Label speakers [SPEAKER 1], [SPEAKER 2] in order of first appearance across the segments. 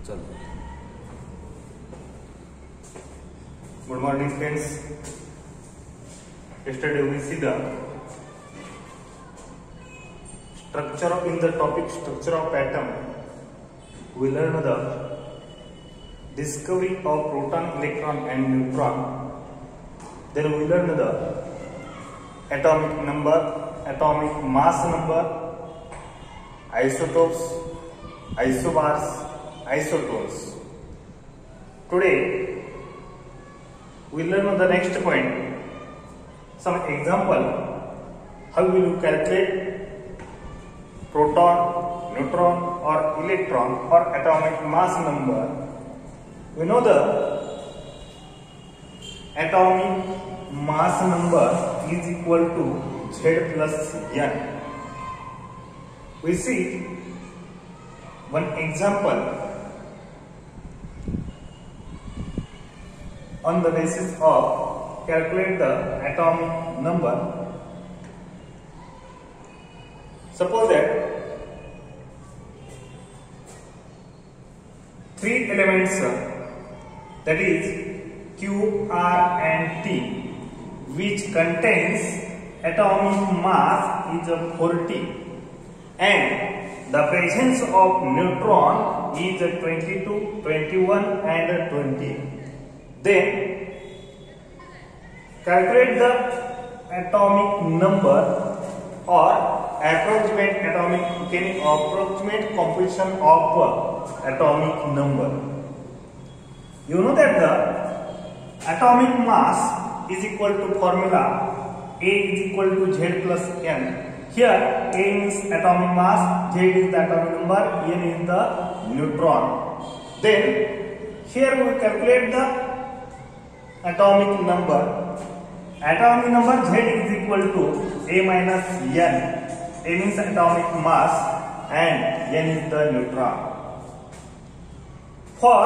[SPEAKER 1] चलो
[SPEAKER 2] Good morning friends. Yesterday we see the structure of in the topic structure of atom. We learn the discovery of proton, electron and neutron. Then we learn the atomic number, atomic mass number, isotopes, isobars, isotones. Today we learn the next point. Some example. How will you calculate proton, neutron or electron or atomic mass number? We know the atomic mass number is equal to Z plus N. We see one example. On the basis of calculate the atomic number. Suppose that three elements, that is Q, R and T, which contains atomic mass is 40 and the presence of neutron is 22, 21 and 20. Then calculate the atomic number or approximate composition of atomic number. You know that the atomic mass is equal to formula A is equal to Z plus N. Here A is atomic mass, Z is the atomic number, N is the neutron. Then here we calculate the atomic number. Atomic number Z is equal to A minus N. A means atomic mass and N is the neutron. For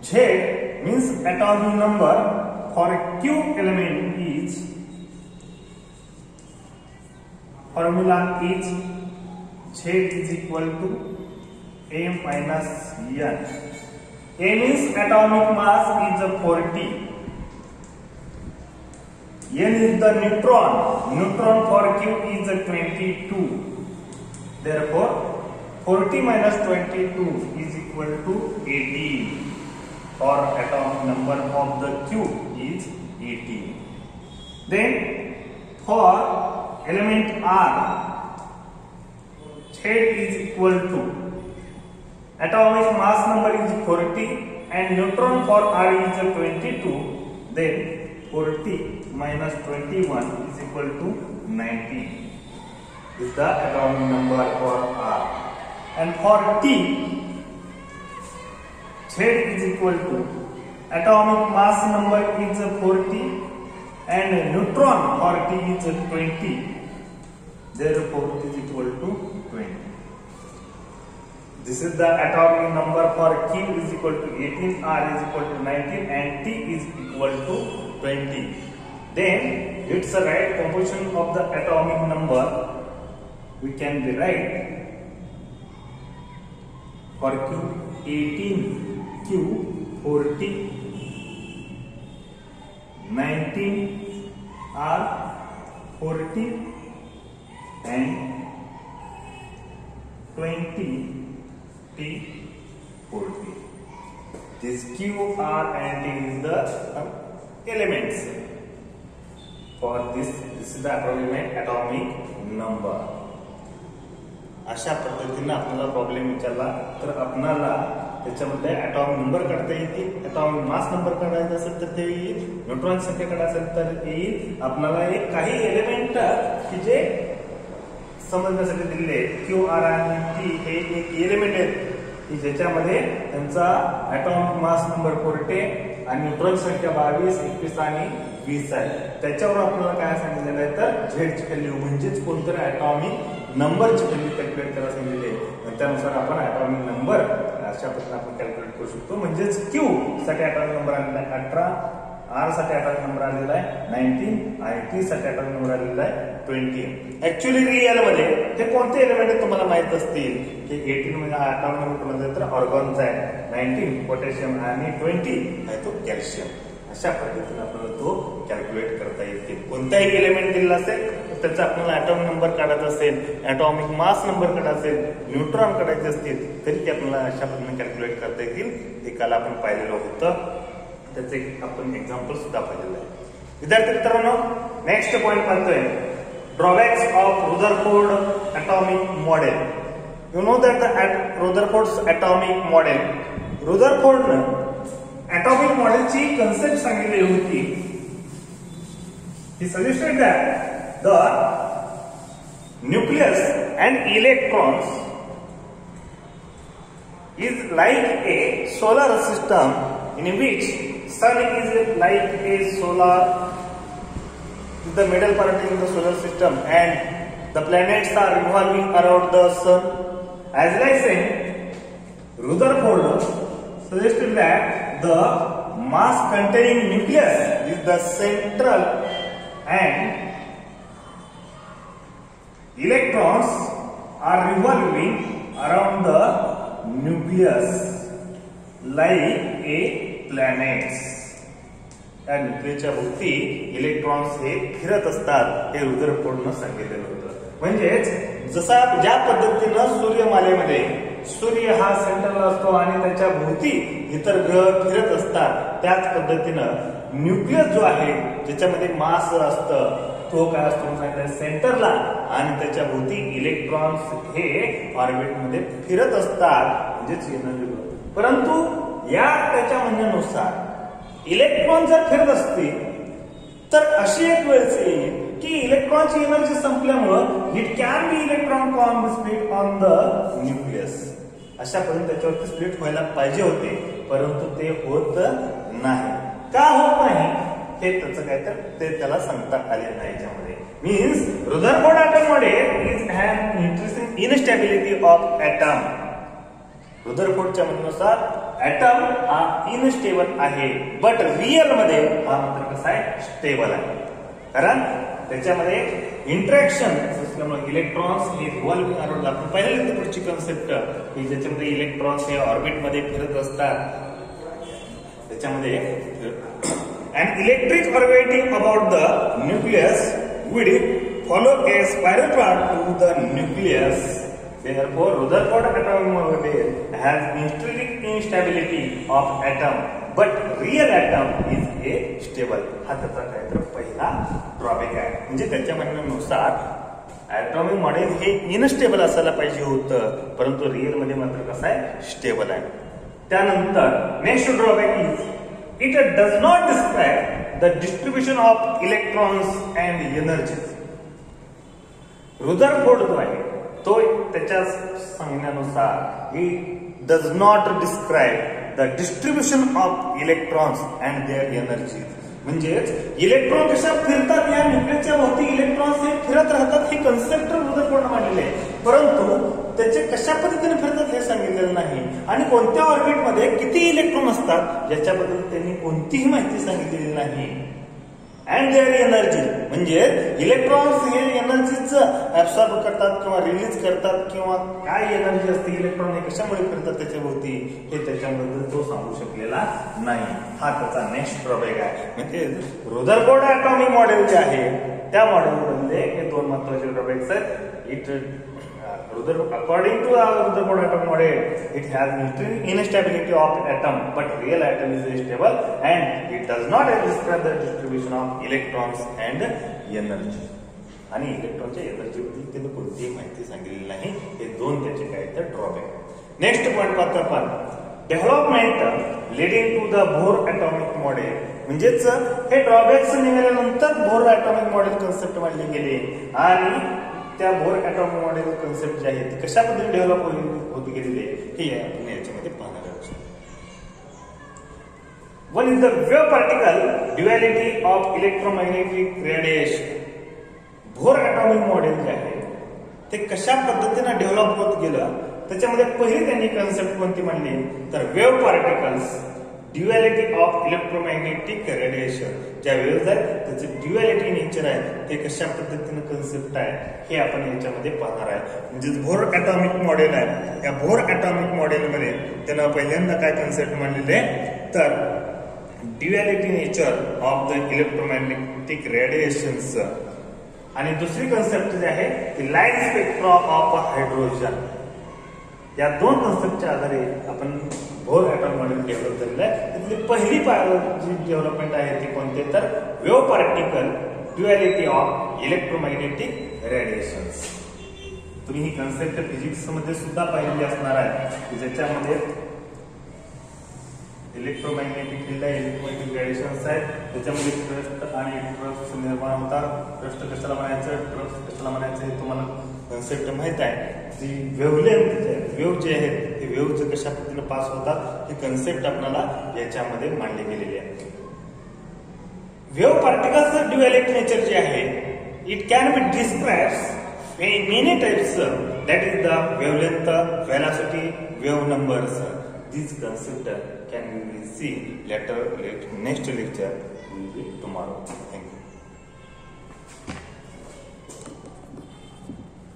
[SPEAKER 2] Z means atomic number, for Q element is formula is Z is equal to A minus N. A means atomic mass is 40. N is the neutron. Neutron for Q is 22. Therefore, 40 minus 22 is equal to 18. Or atomic number of the Q is 18. Then, for element R, Z is equal to atomic mass number is 40 and neutron for R is 22. Then 40 minus 21 is equal to 19. Is the atomic number for R. And for T, Z is equal to atomic mass number is 40 and neutron for T is 20. Therefore, it is equal to 20. This is the atomic number for Q is equal to 18, R is equal to 19 and T is equal to 20. Then it's the right composition of the atomic number. We can rewrite for Q 18, Q 40, 19, R 40 and 20 T 40. This Q, R and T is the elements. For this is the approximate atomic number. अशा पद्धतीने आपल्याला problem विचारला तर आपल्याला त्याच्यामध्ये atomic number काढता येईल, atomic mass number काढायचा असेल तर ते येईल, न्यूट्रॉन संख्या काढायचं असेल तर येईल. आपल्याला एक काही एलिमेंट की जे समजण्यासाठी दिलेले आहेत. क्यू, आर आणि टी हे एक एलिमेंट आहेत की ज्याच्यामध्ये त्यांचा ॲटॉमिक मास नंबर 40 आणि न्यूट्रॉन संख्या 22, 21 आणि 20 आहे. त्याच्यावर आपल्याला काय सांगितलेलं आहे तर झेडची व्हॅल्यू म्हणजेच कोणतरी ॲटॉमिक नंबरची व्हॅल्यू कॅल्क्युलेट करायला सांगितलेली आहे. त्यानुसार आपण ॲटॉमिक नंबर अशा पद्धतीने आपण कॅल्क्युलेट करू शकतो. म्हणजेच क्यू साठी ॲटॉमिक नंबर आणला 18, R साठी atomic number आलेला आहे 19 आणि T साठी atomic number आलेला आहे 20. ऍक्च्युअली रिअल मध्ये हे कोणते एलिमेंट तुम्हाला माहित असतील की 18 म्हणजे atomic number कोणाचा तर ऑर्गॉनचा आहे, 19 पोटॅशियम आणि 20 आहे तो कॅल्शियम. अशा पद्धतीने आपल्याला तो कॅल्क्युलेट करता येते. कोणताही एलिमेंट दिलेला असेल तर त्याचा आपल्याला ॲटॉमिक नंबर काढायचा असेल, ॲटॉमिक मास नंबर काढायचा असेल, न्यूट्रॉन काढायचे असतील तरी ते आपल्याला अशा पद्धतीने कॅल्क्युलेट करता येतील. ते काल आपण पाहिलेलं होतं, त्याचे आपण एक्झाम्पल सुद्धा पाहिलेलं आहे. विद्यार्थी मित्रांनो, नेक्स्ट पॉइंट पाहतोय drawbacks of Rutherford atomic model. You know that the Rutherford's atomic model, रुदरफोर्डनं ॲटॉमिक मॉडेलची कन्सेप्ट सांगितलेली होती. He suggested that the nucleus and electrons is like a solar system in which sun is like a solar, the middle part in the solar system, and the planets are revolving around the sun. As I said, Rutherford suggested that the mass containing nucleus is the central and electrons are revolving around the nucleus like a planets. त्या न्यूक्लियसच्या भोवती electrons हे फिरत असतात, हे रुदरफोर्डनं सांगितलेलं होतं. म्हणजेच जसा ज्या पद्धतीनं सूर्यमालेमध्ये सूर्य हा सेंटरला असतो आणि त्याच्या भोवती इतर ग्रह फिरत असतात, त्याच पद्धतीनं न्यूक्लियस जो आहे ज्याच्यामध्ये मास असतं तो काय असतो सांगितलं सेंटरला, आणि त्याच्या भोवती इलेक्ट्रॉन्स हे ऑर्बिटमध्ये फिरत असतात, म्हणजेच एनर्जी. परंतु या त्याच्या म्हणण्यानुसार इलेक्ट्रॉन जर फिरत असतील तर अशी एक वेळ येईल की इलेक्ट्रॉनची एनर्जी संपल्यामुळं it can be electron can split on the nucleus. अशा पद्धतीने त्याच्यावरती स्प्लिट व्हायला पाहिजे होते, परंतु ते होत नाही. का होत नाही हे त्याचं काय तर ते त्याला सांगता आले नाही. त्यामध्ये means Rutherford atom model is an interesting instability of atom. रुदरफोर्डच्या म्हणण्यानुसार ॲटम हा इनस्टेबल आहे, बट रिअल मध्ये हा मात्र कसा आहे स्टेबल आहे. कारण त्याच्यामध्ये इंटरॅक्शन असल्यामुळे इलेक्ट्रॉन्स हे रिव्हॉल्विंग अराउंड, आपण पाहिलेली पुढची कन्सेप्ट की ज्याच्यामध्ये इलेक्ट्रॉन्स हे ऑर्बिटमध्ये फिरत असतात. त्याच्यामध्ये an electric orbiting about the nucleus would follow a spiral path to the nucleus. Therefore, Rutherford atomic model has intrinsic instability of atom, but real atom is a stable. हा त्याचा काय तर पहिला ड्रॉबॅक आहे. म्हणजे त्याच्या म्हणण्यानुसार ॲटॉमिक मॉडेल हे इनस्टेबल असायला पाहिजे होतं, परंतु रिअल मध्ये मात्र कसं आहे स्टेबल आहे. त्यानंतर next drawback is it does not describe the distribution of electrons and energies. Rutherford जो आहे तो त्याच्या सांगण्यानुसार it does not describe the distribution of electrons and their energies. म्हणजेच इलेक्ट्रॉन कशा फिरतात, या न्यूक्लियसच्या भोवती इलेक्ट्रॉन्स हे फिरत राहतात, ही कन्सेप्ट रुदरफोर्डनं मांडलेली आहे, परंतु त्याचे कशा पद्धतीने फिरतात हे सांगितलेलं नाही. आणि कोणत्या ऑर्बिटमध्ये किती इलेक्ट्रॉन असतात याच्याबद्दल त्यांनी कोणतीही माहिती सांगितलेली नाही. अँड देअर एनर्जी, म्हणजे इलेक्ट्रॉन्स हे एनर्जीच ऍब्सॉर्ब करतात किंवा रिलीज करतात, किंवा काय एनर्जी असते इलेक्ट्रॉन हे कशामुळे फिरतात त्याच्या भोवती हे त्याच्याबद्दल तो सांगू शकलेला नाही. हा त्याचा नेक्स्ट ड्रॉबॅक आहे. म्हणजे रुदरफोर्ड ॲटॉमिक मॉडेल जे आहे त्या मॉडेलमधले हे दोन महत्वाचे ड्रॉबॅक्स आहेत. According to our Rutherford atomic model, it has instability of atom, but real atom is stable, and it does not describe the distribution of electrons and energy. आणि इलेक्ट्रॉनच्या energy बद्दल त्यांनी कोणतीही माहिती सांगितलेली नाही. हे दोन त्याचे काय तर ड्रॉबॅक. नेक्स्ट पॉइंट पाहतो आपण development leading to the Bohr atomic model. म्हणजेच हे ड्रॉबॅक्स निघाल्यानंतर बोर ॲटॉमिक मॉडेल कन्सेप्ट मांडली गेली, आणि त्या बोर ॲटॉमिक मॉडेल कन्सेप्ट जे आहे ती कशा पद्धतीने डेव्हलप होत गेलेली हे आपण याच्यामध्ये पाहणार आहोत. One is the wave particle duality of electromagnetic radiation. Bore atomic model जे आहे ते कशा पद्धतीने डेव्हलप होत गेलं त्याच्यामध्ये पहिली त्यांनी कन्सेप्ट कोणती मांडली तर wave particles duality of electromagnetic radiation. ज्या वेव्हज आहेत त्याचं ड्युअलिटी नेचर आहे ते कशा पद्धतीने कन्सेप्ट आहे हे आपण याच्यामध्ये पाहणार आहे. म्हणजे बोर ॲटॉमिक मॉडेल आहे, या बोर ॲटॉमिक मॉडेलमध्ये त्यानं पहिल्यांदा काय कन्सेप्ट मांडलेले तर duality nature of the electromagnetic radiations. आणि दुसरी कन्सेप्ट जी आहे ती लाईट स्पेक्ट्रा ऑफ हायड्रोजन. या दोन कन्सेप्टच्या आधारे आपण बोर ॲटॉम मॉडेल डेव्हलप झालेलं आहे. त्यातली पहिली जी डेव्हलपमेंट आहे ती कोणते तर wave particle duality of electromagnetic radiations. तुम्ही ही कन्सेप्ट फिजिक्स मध्ये सुद्धा पाहिलेली असणार आहे, ज्याच्यामध्ये इलेक्ट्रोमॅग्नेटिक फील्ड आहे, इलेक्ट्रोमॅग्नेटिक रेडिएशन्स आहेत, त्याच्यामध्ये ट्रस्ट आणि ट्रस्ट निर्माण होतात. ट्रस्ट कशाला म्हणायचं, ट्रस्ट कशाला म्हणायचं हे तुम्हाला कन्सेप्ट माहित आहे. जी वेव्हलेंथ वेव्ह जे आहेत ते वेव्ह कशा पद्धतीने पास होतात हे कन्सेप्ट आपल्याला याच्यामध्ये मांडले गेलेले आहे. वेव्ह पार्टिकल्सचं ड्युअलिटी नेचर जे आहे it can be described in many types, that is the wavelength, velocity, wave numbers. These concepts can be seen later, next lecture will be tomorrow. Thank you.